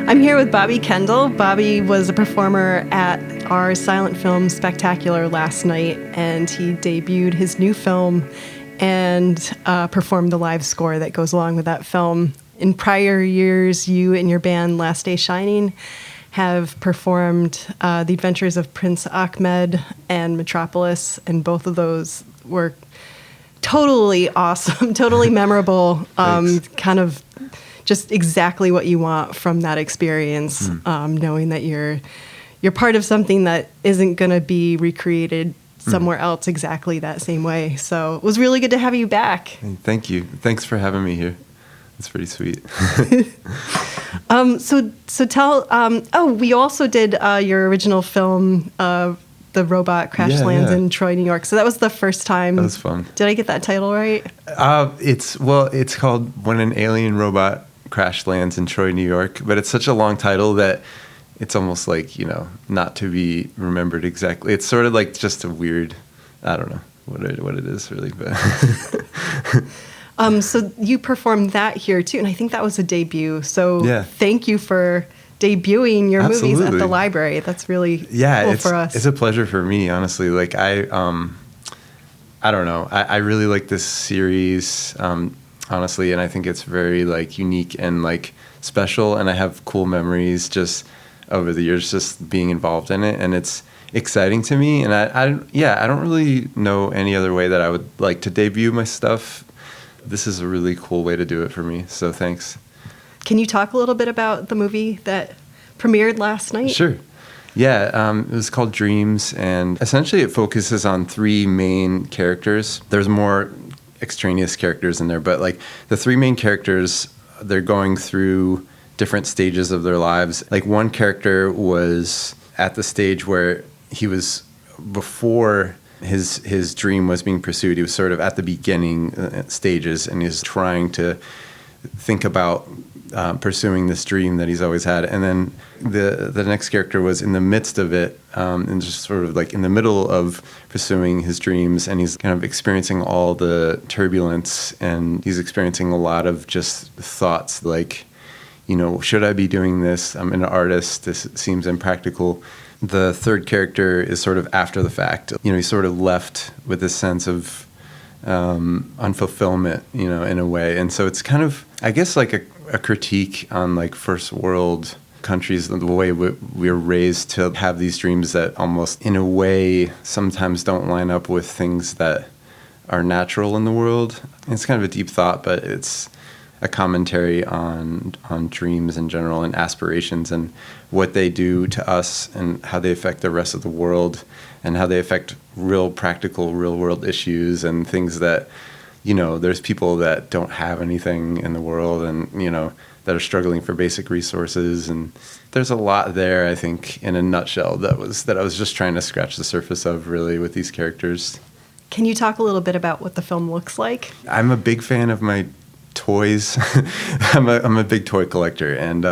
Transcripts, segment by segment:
I'm here with Bobby Kendall. Bobby was a performer at our silent film spectacular last night, and he debuted his new film and performed the live score that goes along with that film. In prior years, you and your band Last Day Shining have performed The Adventures of Prince Ahmed and Metropolis, and both of those were totally awesome, totally memorable, kind of just exactly what you want from that experience, knowing that you're part of something that isn't going to be recreated somewhere else exactly that same way. So it was really good to have you back. Thank you. Thanks for having me here. It's pretty sweet. So tell, we also did your original film, the robot crash lands in Troy, New York. So that was the first time. That was fun. Did I get that title right? It's called When an Alien Robot Crash Lands in Troy, New York. But it's such a long title that it's almost like, not to be remembered exactly. It's sort of like just a weird, I don't know what it is really, but. So you performed that here too, and I think that was a debut. So Thank you for debuting your movies at the library. That's really cool for us. It's a pleasure for me, honestly. Like I don't know. I really like this series, honestly, and I think it's very like unique and like special. And I have cool memories just over the years, just being involved in it, and it's exciting to me. And I don't really know any other way that I would like to debut my stuff. This is a really cool way to do it for me. So thanks. Can you talk a little bit about the movie that premiered last night? Sure. Yeah, it was called Dreams, and essentially it focuses on three main characters. There's more extraneous characters in there, but like the three main characters, they're going through different stages of their lives. Like one character was at the stage where he was before his dream was being pursued. He was sort of at the beginning stages, and he's trying to think about pursuing this dream that he's always had. And then the next character was in the midst of it, and just sort of like in the middle of pursuing his dreams, and he's kind of experiencing all the turbulence, and he's experiencing a lot of just thoughts like, should I be doing this? I'm an artist. This seems impractical. The third character is sort of after the fact. He's sort of left with this sense of unfulfillment, in a way. And so it's kind of, I guess, like a critique on like first world countries, the way we're raised to have these dreams that almost, in a way, sometimes don't line up with things that are natural in the world. It's kind of a deep thought, but it's a commentary on dreams in general and aspirations and what they do to us and how they affect the rest of the world and how they affect real practical, real world issues and things that, there's people that don't have anything in the world and, that are struggling for basic resources. And there's a lot there, I think, in a nutshell that I was just trying to scratch the surface of really with these characters. Can you talk a little bit about what the film looks like? I'm a big fan of my toys. I'm a big toy collector, and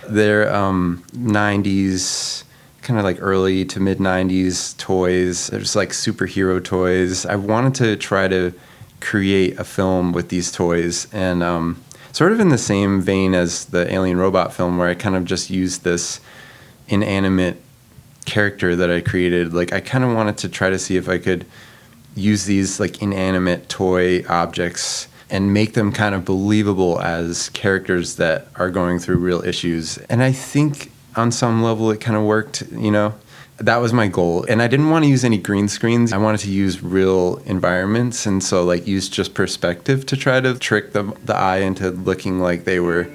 they're 90s, kind of like early to mid 90s toys. They're just like superhero toys. I wanted to try to create a film with these toys, and sort of in the same vein as the Alien Robot film, where I kind of just used this inanimate character that I created. Like I kind of wanted to try to see if I could use these like inanimate toy objects and make them kind of believable as characters that are going through real issues. And I think on some level it kind of worked, That was my goal. And I didn't want to use any green screens. I wanted to use real environments, and so like use just perspective to try to trick the eye into looking like they were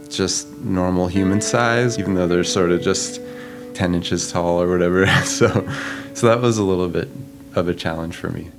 just normal human size, even though they're sort of just 10 inches tall or whatever. So that was a little bit of a challenge for me.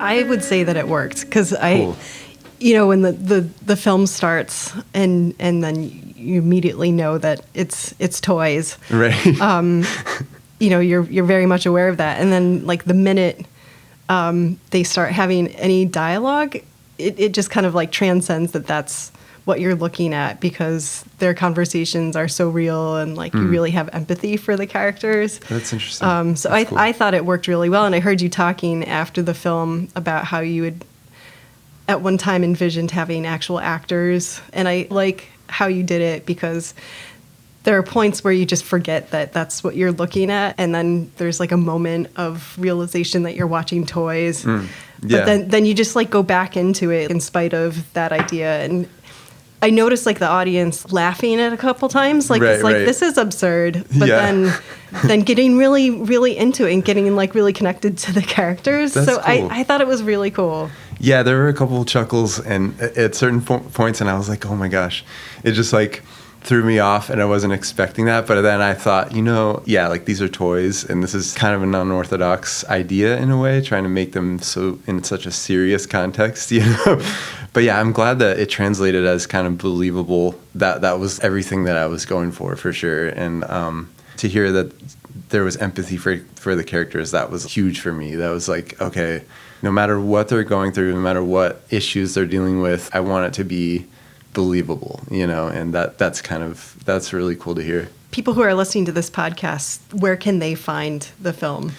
I would say that it worked because Cool. when the film starts and then you immediately know that it's toys. Right. You're very much aware of that. And then like the minute they start having any dialogue, it just kind of like transcends that's what you're looking at because their conversations are so real and like you really have empathy for the characters. That's interesting. So That's cool. I thought it worked really well. And I heard you talking after the film about how you had at one time envisioned having actual actors. And I like how you did it because there are points where you just forget that that's what you're looking at. And then there's like a moment of realization that you're watching toys. Yeah. But then you just like go back into it in spite of that idea. And I noticed like the audience laughing at a couple times. Like, it's like, this is absurd. But then getting really, really into it and getting like really connected to the characters. That's so cool. I thought it was really cool. Yeah, there were a couple of chuckles and at certain points, and I was like, oh my gosh. It just like threw me off, and I wasn't expecting that. But then I thought, like these are toys, and this is kind of an unorthodox idea in a way, trying to make them so in such a serious context, But yeah, I'm glad that it translated as kind of believable. That was everything that I was going for sure. And to hear that there was empathy for the characters, that was huge for me. That was like, okay, no matter what they're going through, no matter what issues they're dealing with, I want it to be believable, and that's really cool to hear. People who are listening to this podcast, where can they find the film?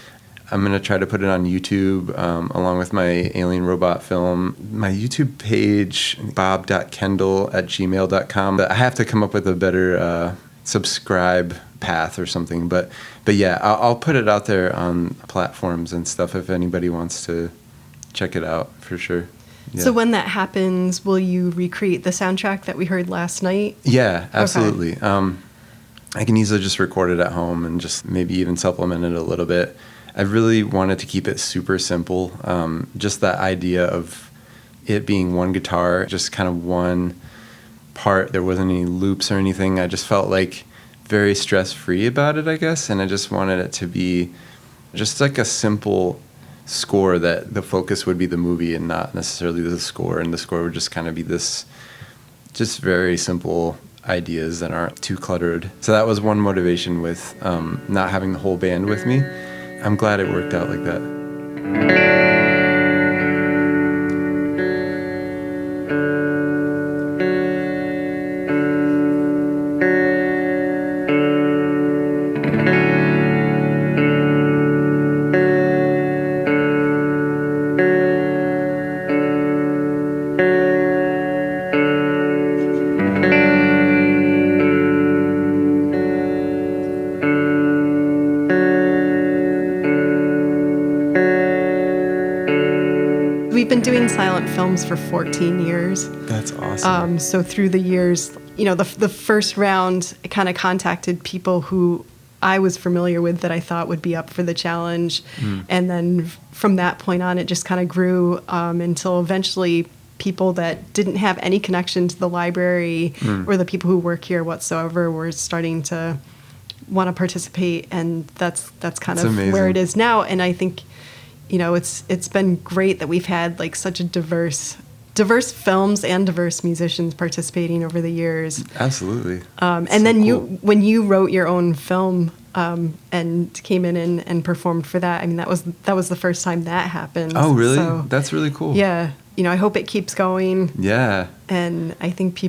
I'm going to try to put it on YouTube along with my alien robot film. My YouTube page, bob.kendall@gmail.com. I have to come up with a better subscribe path or something. But yeah, I'll put it out there on platforms and stuff if anybody wants to check it out for sure. Yeah. So when that happens, will you recreate the soundtrack that we heard last night? Yeah, absolutely. Okay. I can easily just record it at home and just maybe even supplement it a little bit. I really wanted to keep it super simple. Just that idea of it being one guitar, just kind of one part. There wasn't any loops or anything. I just felt like very stress-free about it, I guess. And I just wanted it to be just like a simple score that the focus would be the movie and not necessarily the score. And the score would just kind of be this just very simple ideas that aren't too cluttered. So that was one motivation with not having the whole band with me. I'm glad it worked out like that. We've been doing silent films for 14 years. That's awesome. So through the years, the first round kind of contacted people who I was familiar with that I thought would be up for the challenge. And then from that point on, it just kind of grew until eventually people that didn't have any connection to the library or the people who work here whatsoever were starting to want to participate. And that's kind of amazing. where it is now. And I think it's been great that we've had like such a diverse films and diverse musicians participating over the years. Absolutely. And so then cool. when you wrote your own film and came in and performed for that, I mean, that was the first time that happened. Oh, really? So, that's really cool. yeah. I hope it keeps going. Yeah. And I think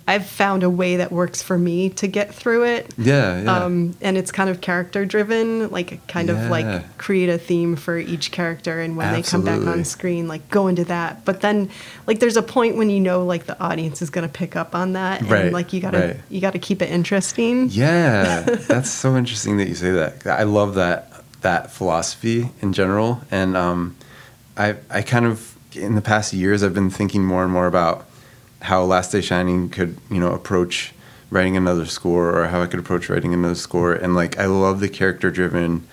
I've found a way that works for me to get through it. Yeah. And it's kind of character driven, like kind of like create a theme for each character. And when they come back on screen, like go into that. But then like there's a point when like the audience is going to pick up on that. And like you gotta keep it interesting. Yeah. That's so interesting that you say that. I love that philosophy in general. And I kind of, in the past years, I've been thinking more and more about how Last Day Shining could, approach writing another score, or how I could approach writing another score. And like, I love the character-driven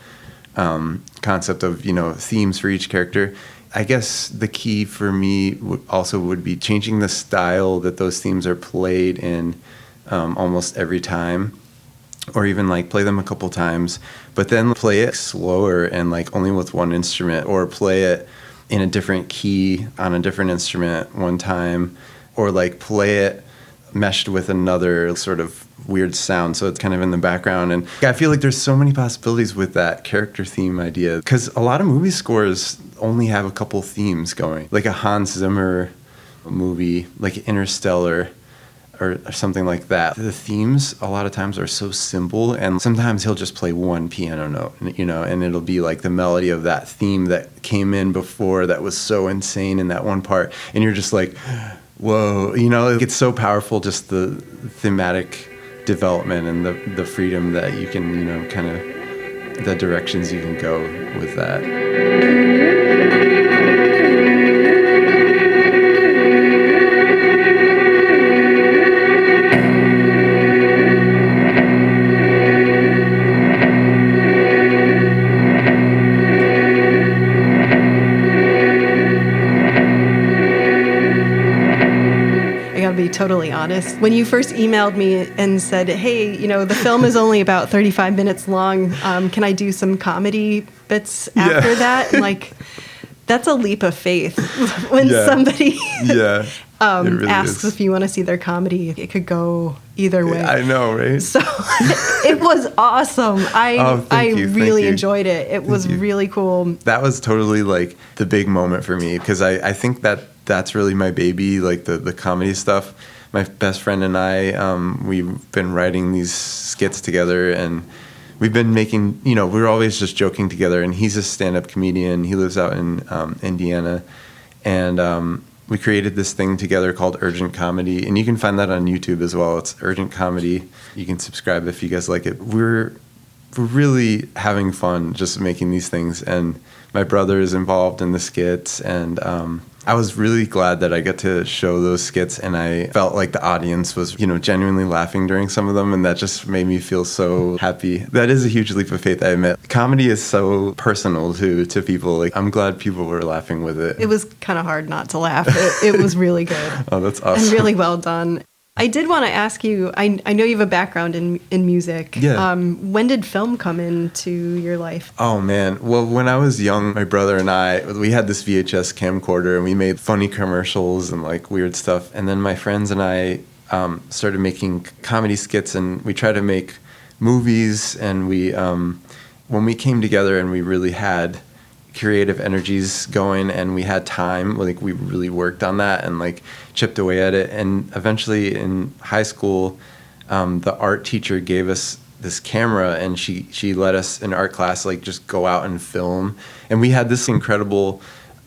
concept of, themes for each character. I guess the key for me would be changing the style that those themes are played in almost every time, or even like play them a couple times, but then play it slower and like only with one instrument, or play it in a different key on a different instrument one time, or like play it meshed with another sort of weird sound, so it's kind of in the background. And I feel like there's so many possibilities with that character theme idea, because a lot of movie scores only have a couple themes going, like a Hans Zimmer movie like Interstellar or something like that. The themes a lot of times are so simple, and sometimes he'll just play one piano note, you know, and it'll be like the melody of that theme that came in before that was so insane in that one part, and you're just like, whoa, you know, it's so powerful, just the thematic development and the freedom that you can, you know, kind of the directions you can go with that. Totally honest. When you first emailed me and said, hey, you know, the film is only about 35 minutes long, can I do some comedy bits after that? Like, that's a leap of faith when somebody really asks if you want to see their comedy. It could go either way. I know, right? So it was awesome. I really enjoyed it. It was really cool. That was totally like the big moment for me, because I think that's really my baby, like the comedy stuff. My best friend and I, we've been writing these skits together, and we've been making, you know, we're always just joking together, and he's a stand-up comedian. He lives out in Indiana, and we created this thing together called Urgent Comedy, and you can find that on YouTube as well. It's Urgent Comedy. You can subscribe if you guys like it. We're really having fun just making these things, and my brother is involved in the skits, and I was really glad that I got to show those skits, and I felt like the audience was, you know, genuinely laughing during some of them, and that just made me feel so happy. That is a huge leap of faith, I admit. Comedy is so personal to people. Like, I'm glad people were laughing with it. It was kind of hard not to laugh. It was really good. Oh, that's awesome. And really well done. I did want to ask you, I know you have a background in music. Yeah. When did film come into your life? Oh, man. Well, when I was young, my brother and I, we had this VHS camcorder, and we made funny commercials and like weird stuff. And then my friends and I started making comedy skits, and we tried to make movies. And we, when we came together and we really had creative energies going and we had time, like we really worked on that and like chipped away at it. And eventually in high school, the art teacher gave us this camera, and she let us in art class like just go out and film, and we had this incredible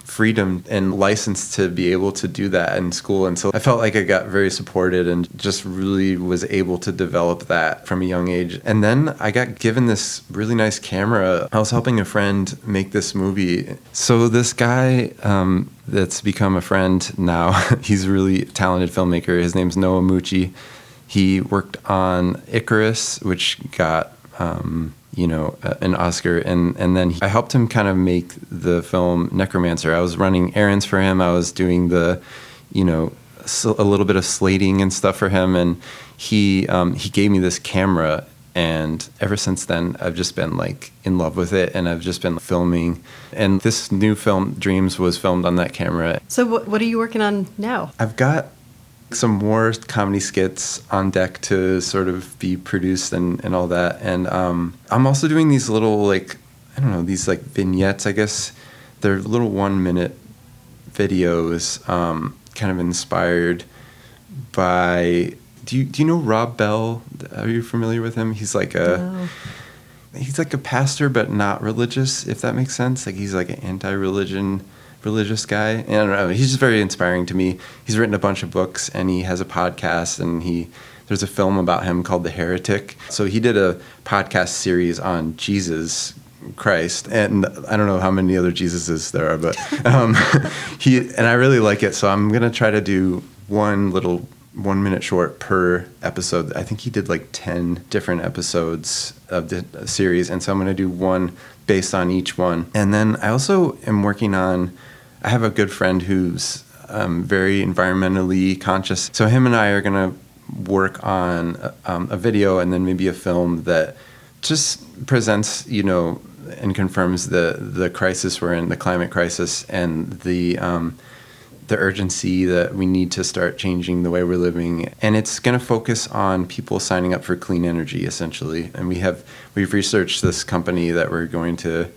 freedom and license to be able to do that in school. And so I felt like I got very supported and just really was able to develop that from a young age. And then I got given this really nice camera. I was helping a friend make this movie. So this guy that's become a friend now, he's a really talented filmmaker. His name's Noah Mucci. He worked on Icarus, which got an Oscar, and then I helped him kind of make the film Necromancer. I was running errands for him. I was doing the, a little bit of slating and stuff for him, and he gave me this camera, and ever since then I've just been like in love with it, and I've just been filming. And this new film, Dreams, was filmed on that camera. So what are you working on now? I've got some more comedy skits on deck to sort of be produced and all that. And I'm also doing these little, these vignettes, I guess. They're little 1-minute videos, kind of inspired by, do you know Rob Bell? Are you familiar with him? He's like he's like a pastor, but not religious, if that makes sense. Like, he's like an religious guy. And I don't know, he's just very inspiring to me. He's written a bunch of books, and he has a podcast, and there's a film about him called The Heretic. So he did a podcast series on Jesus Christ, and I don't know how many other Jesuses there are, but and I really like it. So I'm gonna try to do one little 1-minute short per episode. I think he did like 10 different episodes of the series, and so I'm gonna do one based on each one. And then I also am working on, I have a good friend who's very environmentally conscious. So him and I are going to work on a video and then maybe a film that just presents, and confirms the crisis we're in, the climate crisis, and the urgency that we need to start changing the way we're living. And it's going to focus on people signing up for clean energy, essentially. And we've researched this company that we're going to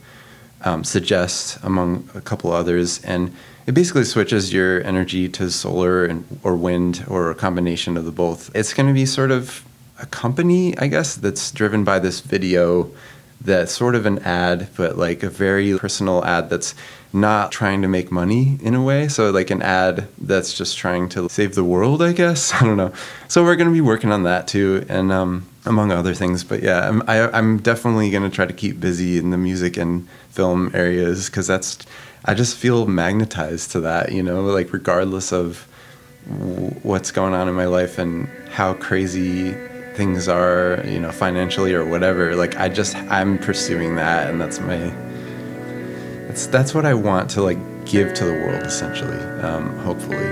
suggest among a couple others, and it basically switches your energy to solar or wind or a combination of the both. It's going to be sort of a company, I guess, that's driven by this video that's sort of an ad, but like a very personal ad that's not trying to make money in a way. So like an ad that's just trying to save the world, I guess. I don't know. So we're going to be working on that too, and among other things. But yeah, I'm definitely going to try to keep busy in the music and film areas, because I just feel magnetized to that, like regardless of what's going on in my life and how crazy things are, financially or whatever. Like I'm pursuing that, and that's what I want to like give to the world, essentially, hopefully.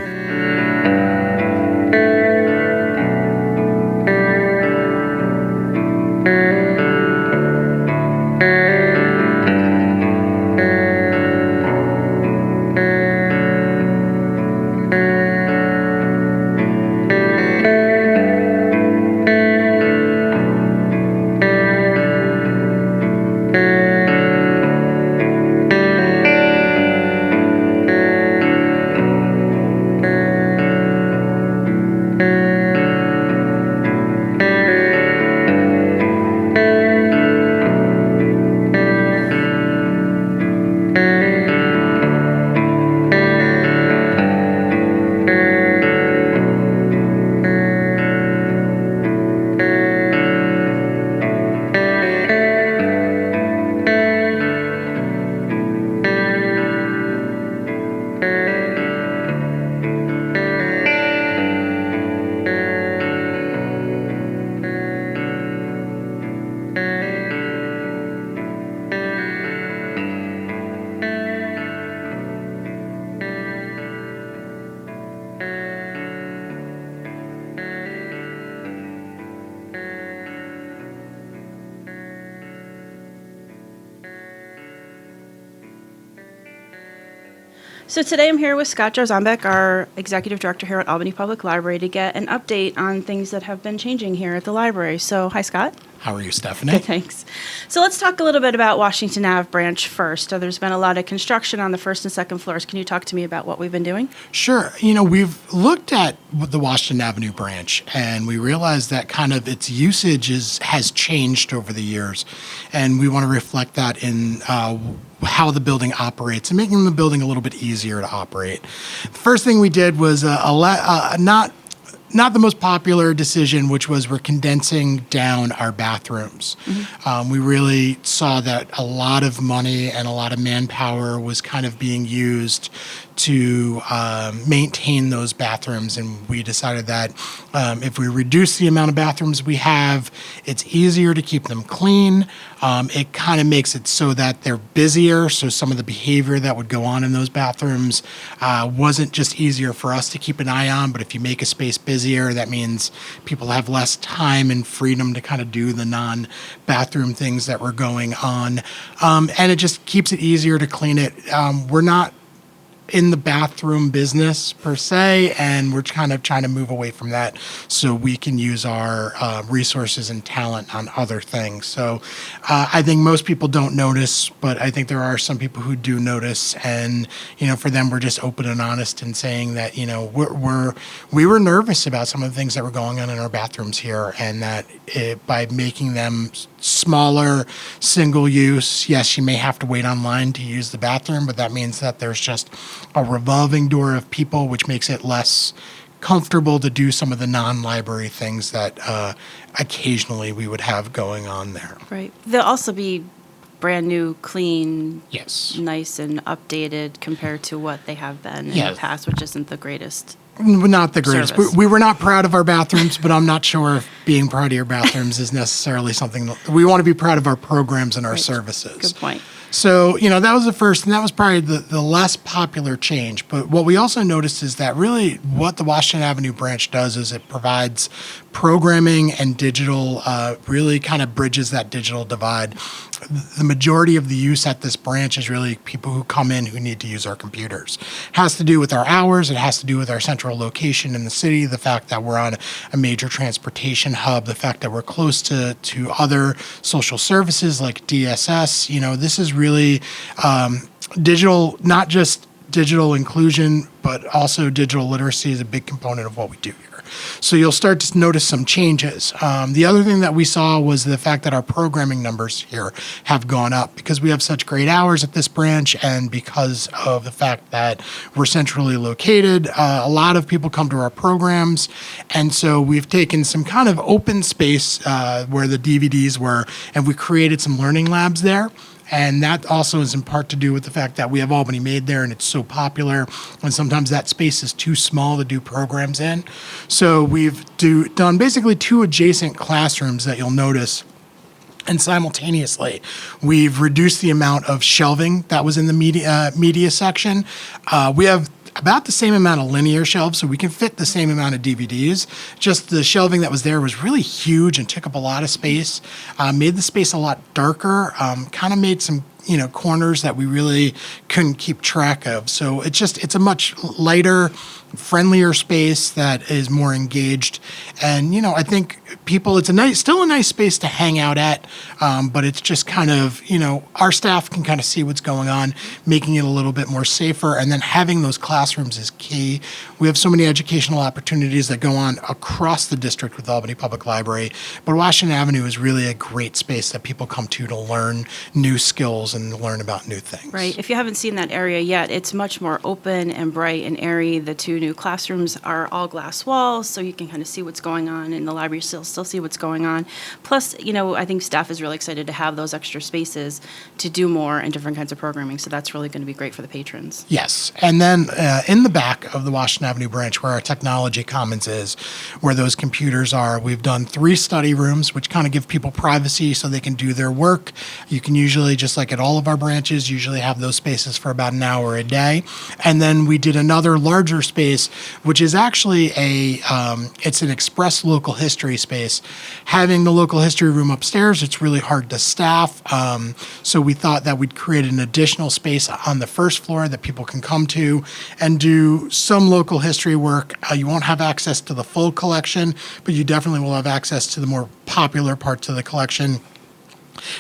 So today I'm here with Scott Jarzambek, our executive director here at Albany Public Library, to get an update on things that have been changing here at the library. So, hi, Scott. How are you, Stephanie? Good, thanks. So let's talk a little bit about Washington Ave branch first. So there's been a lot of construction on the first and second floors. Can you talk to me about what we've been doing? Sure. We've looked at the Washington Avenue branch, and we realized that kind of its usage has changed over the years, and we want to reflect that in how the building operates and making the building a little bit easier to operate. The first thing we did was not the most popular decision, which was we're condensing down our bathrooms. Mm-hmm. We really saw that a lot of money and a lot of manpower was kind of being used to maintain those bathrooms, and we decided that if we reduce the amount of bathrooms we have, it's easier to keep them clean. It kind of makes it so that they're busier, so some of the behavior that would go on in those bathrooms wasn't just easier for us to keep an eye on, but if you make a space busier, that means people have less time and freedom to kind of do the non-bathroom things that were going on, and it just keeps it easier to clean it. We're not in the bathroom business per se, and we're kind of trying to move away from that so we can use our resources and talent on other things. So I think most people don't notice, but I think there are some people who do notice, and for them we're just open and honest in saying that we were nervous about some of the things that were going on in our bathrooms here, and that by making them smaller, single use, yes, you may have to wait online to use the bathroom, but that means that there's just a revolving door of people, which makes it less comfortable to do some of the non-library things that occasionally we would have going on there. Right. They'll also be brand new, clean, yes, nice and updated compared to what they have been in the past, which isn't the greatest. Not the greatest. Service. We were not proud of our bathrooms, but I'm not sure if being proud of your bathrooms is necessarily something that we want to be proud of our programs and our services. Good point. So, that was the first, and that was probably the less popular change. But what we also noticed is that really what the Washington Avenue branch does is it provides programming and digital really kind of bridges that digital divide. The majority of the use at this branch is really people who come in who need to use our computers. It has to do with our hours. It has to do with our central location in the city, the fact that we're on a major transportation hub, the fact that we're close to other social services like DSS. This is really digital, not just digital inclusion, but also digital literacy is a big component of what we do here. So you'll start to notice some changes. The other thing that we saw was the fact that our programming numbers here have gone up because we have such great hours at this branch, and because of the fact that we're centrally located, a lot of people come to our programs. And so we've taken some kind of open space where the DVDs were, and we created some learning labs there. And that also is in part to do with the fact that we have Albany Made there and it's so popular, and sometimes that space is too small to do programs in. So we've done basically 2 adjacent classrooms that you'll notice. And simultaneously, we've reduced the amount of shelving that was in the media section. We have about the same amount of linear shelves, so we can fit the same amount of DVDs. Just the shelving that was there was really huge and took up a lot of space, made the space a lot darker, kind of made some corners that we really couldn't keep track of. So it's a much lighter, friendlier space that is more engaged. And, I think people, still a nice space to hang out at, but it's just kind of, our staff can kind of see what's going on, making it a little bit more safer. And then having those classrooms is key. We have so many educational opportunities that go on across the district with Albany Public Library, but Washington Avenue is really a great space that people come to learn new skills and learn about new things. Right. If you haven't seen that area yet, it's much more open and bright and airy. The 2 new classrooms are all glass walls, so you can kind of see what's going on in the library, still see what's going on. Plus, I think staff is really excited to have those extra spaces to do more and different kinds of programming, so that's really going to be great for the patrons. Yes. And then in the back of the Washington Avenue branch, where our technology commons is, where those computers are, we've done 3 study rooms, which kind of give people privacy so they can do their work. You can usually, just like at all of our branches, usually have those spaces for about an hour a day. And then we did another larger space, which is actually it's an express local history space. Having the local history room upstairs, it's really hard to staff. So we thought that we'd create an additional space on the first floor that people can come to and do some local history work. You won't have access to the full collection, but you definitely will have access to the more popular parts of the collection.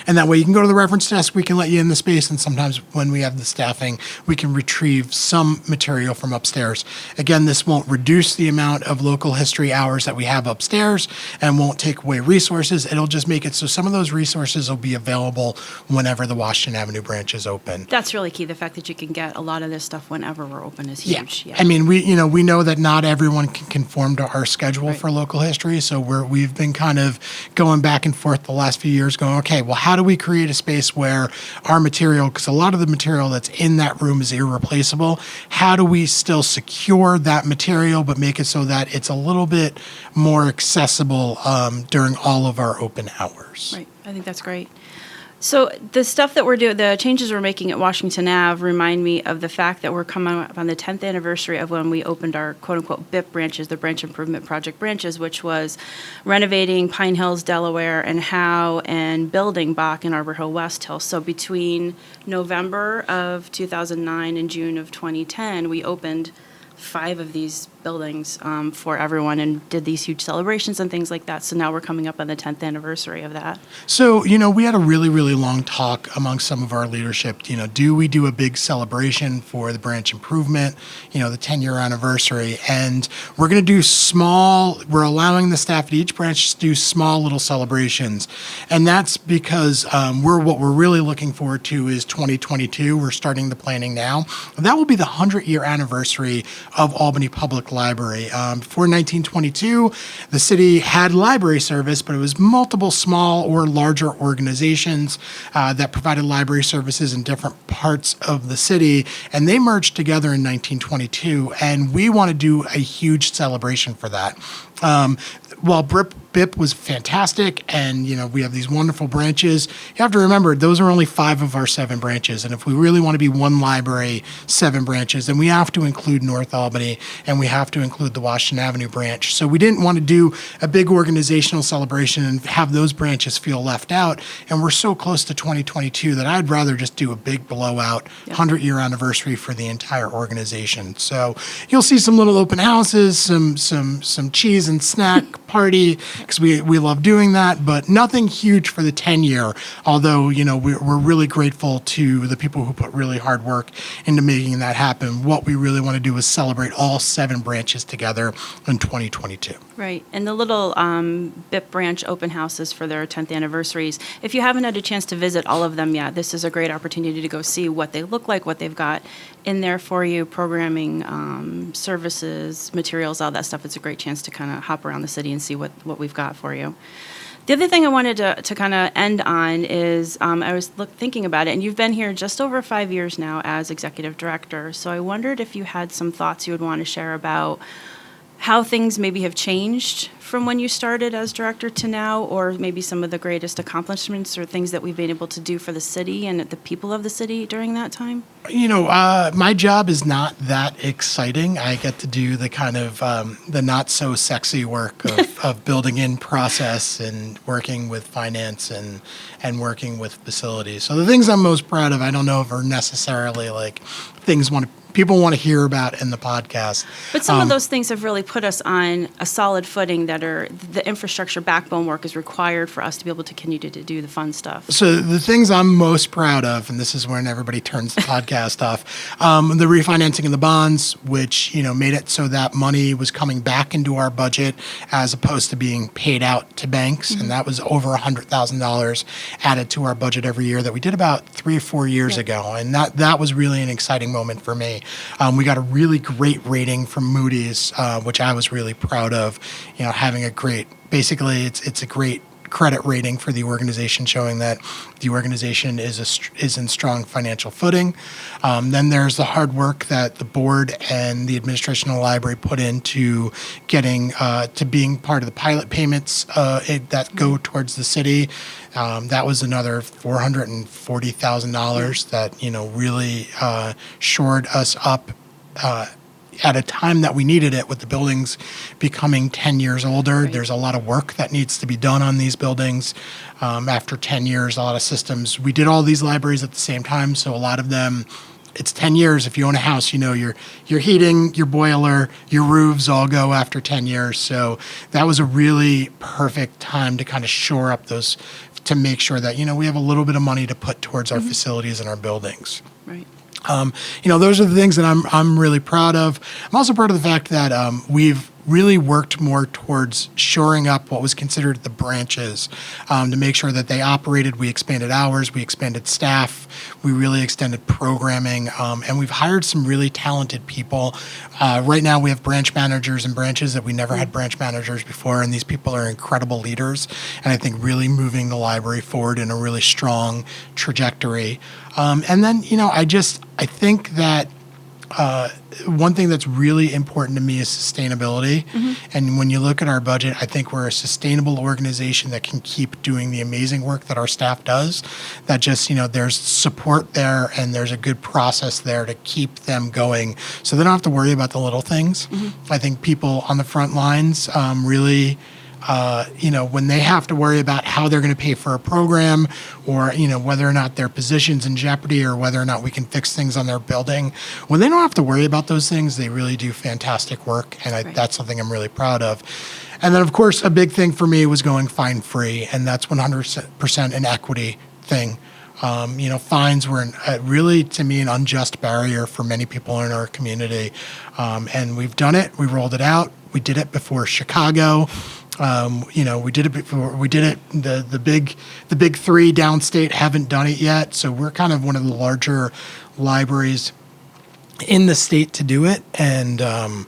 And that way you can go to the reference desk, we can let you in the space, and sometimes when we have the staffing, we can retrieve some material from upstairs. Again, this won't reduce the amount of local history hours that we have upstairs and won't take away resources. It'll just make it so some of those resources will be available whenever the Washington Avenue branch is open. That's really key. The fact that you can get a lot of this stuff whenever we're open is huge. Yeah. I mean, we know that not everyone can conform to our schedule for local history, so we've been kind of going back and forth the last few years going, okay, well, how do we create a space where our material, because a lot of the material that's in that room is irreplaceable, how do we still secure that material but make it so that it's a little bit more accessible during all of our open hours? Right. I think that's great. So the stuff that we're doing, the changes we're making at Washington Ave remind me of the fact that we're coming up on the 10th anniversary of when we opened our quote-unquote BIP branches, the Branch Improvement Project branches, which was renovating Pine Hills, Delaware, and Howe, and building Bach and Arbor Hill, West Hill. So between November of 2009 and June of 2010, we opened 5 of these buildings for everyone and did these huge celebrations and things like that. So now we're coming up on the 10th anniversary of that. So, we had a really, really long talk among some of our leadership. Do we do a big celebration for the branch improvement, the 10-year anniversary? And we're going to do we're allowing the staff at each branch to do small little celebrations. And that's because what we're really looking forward to is 2022. We're starting the planning now. That will be the 100-year anniversary of Albany Public Library. Before 1922, the city had library service, but it was multiple small or larger organizations that provided library services in different parts of the city, and they merged together in 1922, and we want to do a huge celebration for that. While BIP was fantastic, and we have these wonderful branches. You have to remember, those are only 5 of our 7 branches, and if we really want to be one library, 7 branches, then we have to include North Albany, and we have to include the Washington Avenue branch. So we didn't want to do a big organizational celebration and have those branches feel left out, and we're so close to 2022 that I'd rather just do a big blowout 100-year anniversary for the entire organization. So you'll see some little open houses, some cheese and snack party, because we love doing that, but nothing huge for the 10-year, although, we're really grateful to the people who put really hard work into making that happen. What we really want to do is celebrate all 7 branches together in 2022. Right, and the little BIP branch open houses for their 10th anniversaries, if you haven't had a chance to visit all of them yet, this is a great opportunity to go see what they look like, what they've got in there for you, programming, services, materials, all that stuff. It's a great chance to kind of hop around the city and see what we've got for you. The other thing I wanted to kind of end on is I was thinking about it, and you've been here just over 5 years now as executive director, so I wondered if you had some thoughts you would want to share about how things maybe have changed from when you started as director to now, or maybe some of the greatest accomplishments or things that we've been able to do for the city and the people of the city during that time? My job is not that exciting. I get to do the kind of the not so sexy work of building in process and working with finance and working with facilities. So the things I'm most proud of, I don't know if are necessarily like things people want to hear about in the podcast. But some of those things have really put us on a solid footing that are the infrastructure backbone work is required for us to be able to continue to do the fun stuff. So the things I'm most proud of, and this is when everybody turns the podcast off, the refinancing of the bonds, which made it so that money was coming back into our budget as opposed to being paid out to banks, and that was over $100,000 added to our budget every year that we did about 3 or 4 years ago, and that was really an exciting moment for me. We got a really great rating from Moody's, which I was really proud of. Having basically it's a great credit rating for the organization, showing that the organization is in strong financial footing. Then there's the hard work that the board and the administration of the library put into getting to being part of the pilot payments that go towards the city. That was another $440,000 that really shored us up at a time that we needed it, with the buildings becoming 10 years older. Right. There's a lot of work that needs to be done on these buildings. After 10 years, a lot of systems. We did all these libraries at the same time, so a lot of them, it's 10 years. If you own a house, your heating, your boiler, your roofs all go after 10 years. So that was a really perfect time to kind of shore up those, to make sure that, we have a little bit of money to put towards our facilities and our buildings. Right. Those are the things that I'm really proud of. I'm also proud of the fact that we've really worked more towards shoring up what was considered the branches, to make sure that they operated. We expanded hours, we expanded staff, we really extended programming, and we've hired some really talented people. Right now we have branch managers in branches that we never had branch managers before, and these people are incredible leaders, and I think really moving the library forward in a really strong trajectory. And then, I think that one thing that's really important to me is sustainability. Mm-hmm. And when you look at our budget, I think we're a sustainable organization that can keep doing the amazing work that our staff does. That just, there's support there and there's a good process there to keep them going, so they don't have to worry about the little things. Mm-hmm. I think people on the front lines really when they have to worry about how they're going to pay for a program, or, whether or not their position's in jeopardy, or whether or not we can fix things on their building, when they don't have to worry about those things, they really do fantastic work. And that's something I'm really proud of. And then, of course, a big thing for me was going fine-free, and that's 100% an equity thing. Fines were really, to me, an unjust barrier for many people in our community. And we've done it. We rolled it out. We did it before Chicago. We did it before. We did it. The big 3 downstate haven't done it yet. So we're kind of one of the larger libraries in the state to do it. And I'm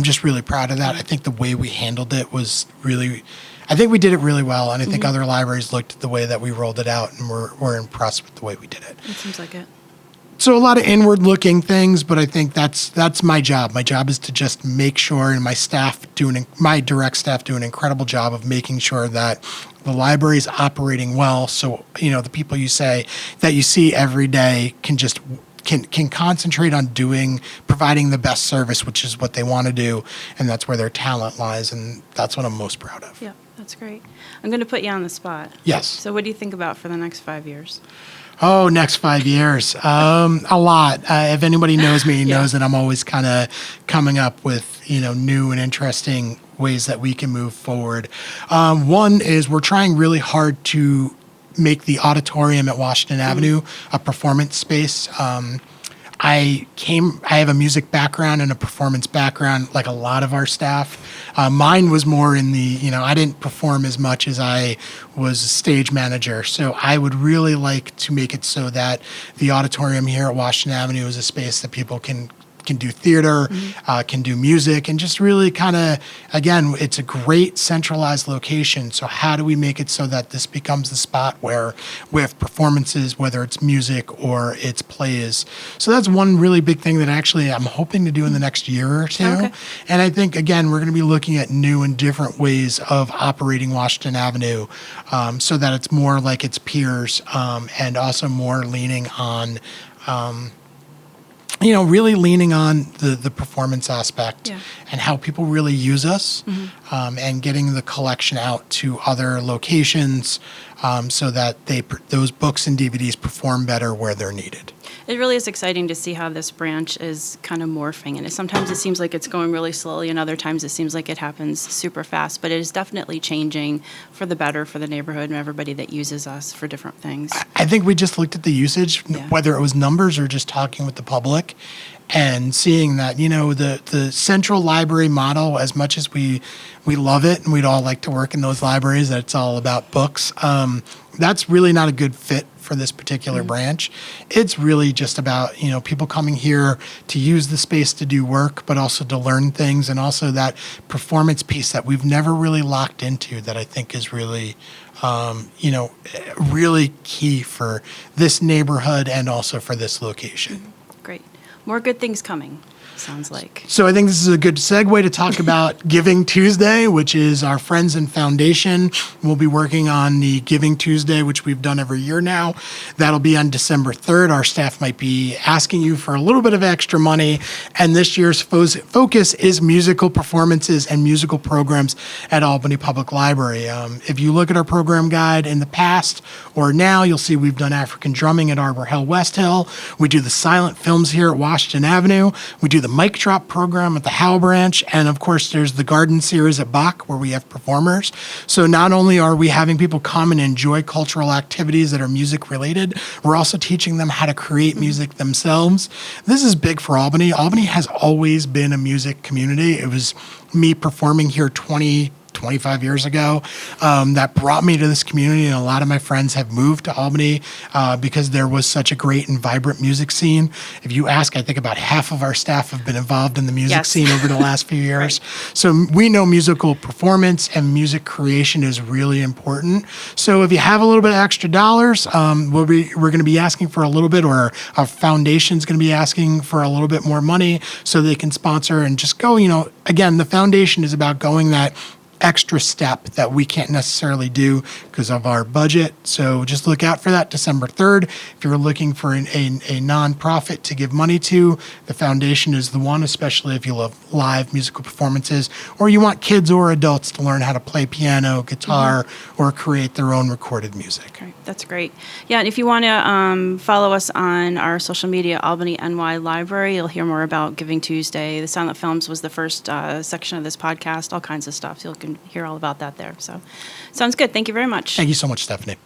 just really proud of that. I think the way we handled it was really, I think we did it really well. And I think other libraries looked at the way that we rolled it out and were impressed with the way we did it. It seems like it. So a lot of inward-looking things, but I think that's my job. My job is to just make sure, and my direct staff do an incredible job of making sure that the library is operating well. So the people you see every day can concentrate on providing the best service, which is what they want to do, and that's where their talent lies, and that's what I'm most proud of. Yeah, that's great. I'm going to put you on the spot. Yes. So what do you think about for the next 5 years? Oh, next 5 years. A lot. If anybody knows me, knows that I'm always kind of coming up with, new and interesting ways that we can move forward. One is we're trying really hard to make the auditorium at Washington Avenue a performance space. I have a music background and a performance background, like a lot of our staff. Mine was more in I didn't perform as much as I was a stage manager. So I would really like to make it so that the auditorium here at Washington Avenue is a space that people can do theater, can do music, and just really kind of, again, it's a great centralized location. So how do we make it so that this becomes the spot where we have performances, whether it's music or it's plays? So that's one really big thing that actually I'm hoping to do in the next year or two. Okay. And I think, again, we're going to be looking at new and different ways of operating Washington Avenue so that it's more like its peers and also more leaning on really leaning on the performance aspect and how people really use us and getting the collection out to other locations so that those books and DVDs perform better where they're needed. It really is exciting to see how this branch is kind of morphing. And sometimes it seems like it's going really slowly, and other times it seems like it happens super fast. But it is definitely changing for the better for the neighborhood and everybody that uses us for different things. I think we just looked at the usage, whether it was numbers or just talking with the public, and seeing that, the central library model, as much as we love it and we'd all like to work in those libraries, that it's all about books, that's really not a good fit for this particular branch. It's really just about, people coming here to use the space to do work, but also to learn things, and also that performance piece that we've never really locked into that I think is really, really key for this neighborhood and also for this location. Great. More good things coming, sounds like. So I think this is a good segue to talk about Giving Tuesday, which is our friends and foundation. We'll be working on the Giving Tuesday, which we've done every year now. That'll be on December 3rd. Our staff might be asking you for a little bit of extra money. And this year's focus is musical performances and musical programs at Albany Public Library. If you look at our program guide in the past or now, you'll see we've done African drumming at Arbor Hill, West Hill. We do the silent films here at Washington Avenue. We do the mic drop program at the Howe branch. And of course, there's the garden series at Bach where we have performers. So not only are we having people come and enjoy cultural activities that are music related, we're also teaching them how to create music themselves. This is big for Albany. Albany has always been a music community. It was me performing here 25 years ago that brought me to this community, and a lot of my friends have moved to Albany because there was such a great and vibrant music scene. If you ask, I think about half of our staff have been involved in the music scene over the last few years. Right. So we know musical performance and music creation is really important. So if you have a little bit of extra dollars, we're going to be asking for a little bit, or our foundation's going to be asking for a little bit more money so they can sponsor and just go, again, the foundation is about going that extra step that we can't necessarily do because of our budget. So just look out for that December 3rd. If you're looking for a nonprofit to give money to, the foundation is the one, especially if you love live musical performances or you want kids or adults to learn how to play piano, guitar, or create their own recorded music. Right. That's great. Yeah, and if you want to follow us on our social media, Albany NY Library, you'll hear more about Giving Tuesday. The silent films was the first section of this podcast, all kinds of stuff. So you can hear all about that there. So sounds good. Thank you very much. Thank you so much, Stephanie.